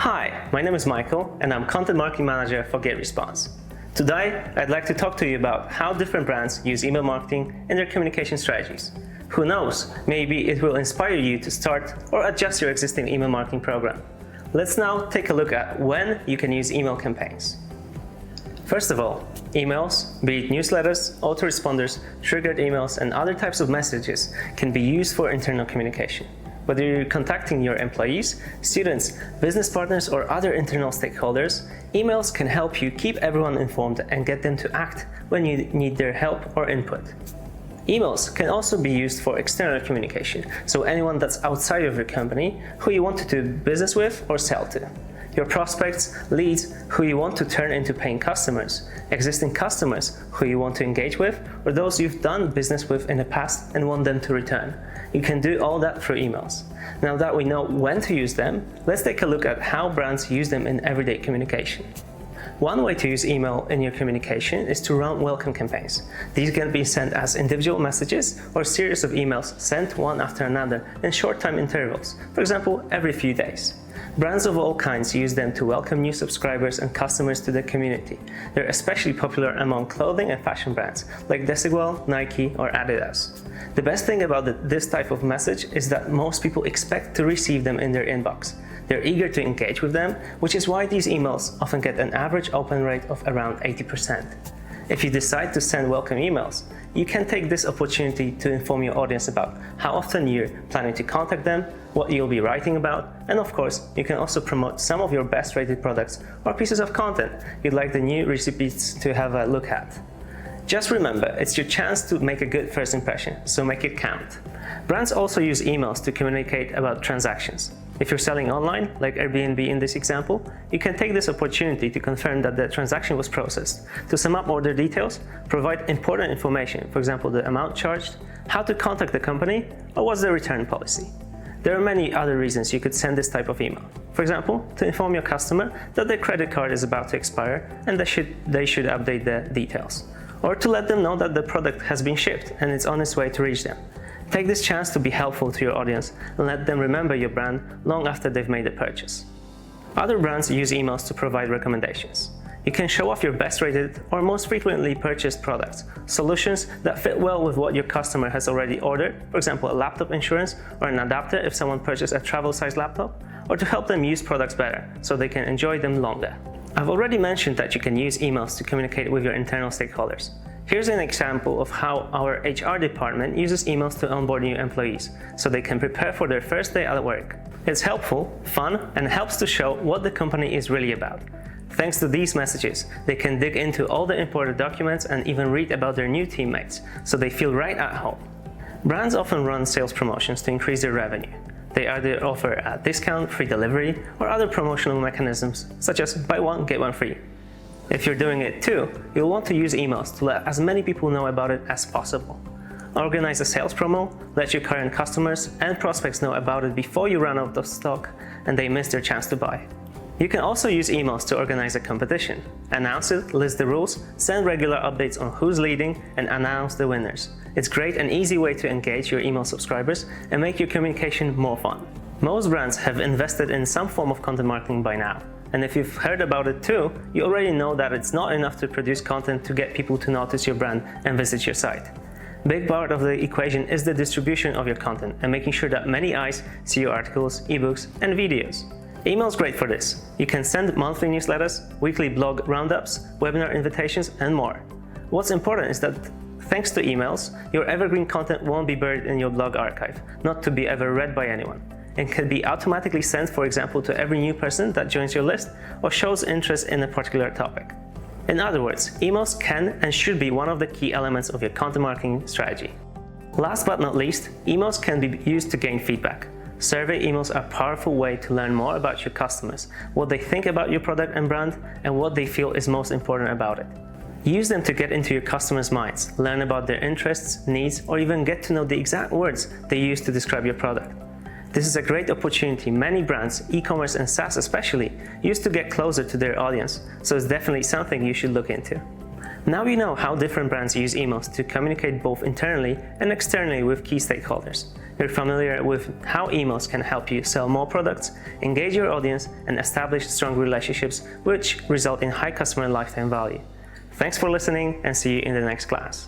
Hi, my name is Michael and I'm Content Marketing Manager for GetResponse. Today, I'd like to talk to you about how different brands use email marketing in their communication strategies. Who knows, maybe it will inspire you to start or adjust your existing email marketing program. Let's now take a look at when you can use email campaigns. First of all, emails, be it newsletters, autoresponders, triggered emails, and other types of messages can be used for internal communication. Whether you're contacting your employees, students, business partners, or other internal stakeholders, emails can help you keep everyone informed and get them to act when you need their help or input. Emails can also be used for external communication, so anyone that's outside of your company who you want to do business with or sell to. Your prospects, leads who you want to turn into paying customers, existing customers who you want to engage with, or those you've done business with in the past and want them to return. You can do all that through emails. Now that we know when to use them, let's take a look at how brands use them in everyday communication. One way to use email in your communication is to run welcome campaigns. These can be sent as individual messages or a series of emails sent one after another in short time intervals, for example, every few days. Brands of all kinds use them to welcome new subscribers and customers to the community. They're especially popular among clothing and fashion brands like Desigual, Nike, or Adidas. The best thing about this type of message is that most people expect to receive them in their inbox. They're eager to engage with them, which is why these emails often get an average open rate of around 80%. If you decide to send welcome emails, you can take this opportunity to inform your audience about how often you're planning to contact them, what you'll be writing about, and of course, you can also promote some of your best rated products or pieces of content you'd like the new recipients to have a look at. Just remember, it's your chance to make a good first impression, so make it count. Brands also use emails to communicate about transactions. If you're selling online, like Airbnb in this example, you can take this opportunity to confirm that the transaction was processed, to sum up order details, provide important information, for example, the amount charged, how to contact the company, or what's the return policy. There are many other reasons you could send this type of email. For example, to inform your customer that their credit card is about to expire and they should update the details. Or to let them know that the product has been shipped and it's on its way to reach them. Take this chance to be helpful to your audience and let them remember your brand long after they've made the purchase. Other brands use emails to provide recommendations. You can show off your best rated or most frequently purchased products, solutions that fit well with what your customer has already ordered, for example, a laptop insurance or an adapter if someone purchased a travel-sized laptop, or to help them use products better so they can enjoy them longer. I've already mentioned that you can use emails to communicate with your internal stakeholders. Here's an example of how our HR department uses emails to onboard new employees, so they can prepare for their first day at work. It's helpful, fun, and helps to show what the company is really about. Thanks to these messages, they can dig into all the important documents and even read about their new teammates, so they feel right at home. Brands often run sales promotions to increase their revenue. They either offer a discount, free delivery, or other promotional mechanisms, such as buy one, get one free. If you're doing it too, you'll want to use emails to let as many people know about it as possible. Organize a sales promo, let your current customers and prospects know about it before you run out of stock and they miss their chance to buy. You can also use emails to organize a competition. Announce it, list the rules, send regular updates on who's leading, and announce the winners. It's a great and easy way to engage your email subscribers and make your communication more fun. Most brands have invested in some form of content marketing by now. And if you've heard about it too, you already know that it's not enough to produce content to get people to notice your brand and visit your site. Big part of the equation is the distribution of your content and making sure that many eyes see your articles, ebooks, and videos. Email is great for this. You can send monthly newsletters, weekly blog roundups, webinar invitations, and more. What's important is that thanks to emails, your evergreen content won't be buried in your blog archive, not to be ever read by anyone. It can be automatically sent, for example, to every new person that joins your list or shows interest in a particular topic. In other words, emails can and should be one of the key elements of your content marketing strategy. Last but not least, emails can be used to gain feedback. Survey emails are a powerful way to learn more about your customers, what they think about your product and brand, and what they feel is most important about it. Use them to get into your customers' minds, learn about their interests, needs, or even get to know the exact words they use to describe your product. This is a great opportunity many brands, e-commerce and SaaS especially, use to get closer to their audience, so it's definitely something you should look into. Now you know how different brands use emails to communicate both internally and externally with key stakeholders. You're familiar with how emails can help you sell more products, engage your audience, and establish strong relationships, which result in high customer lifetime value. Thanks for listening, and see you in the next class.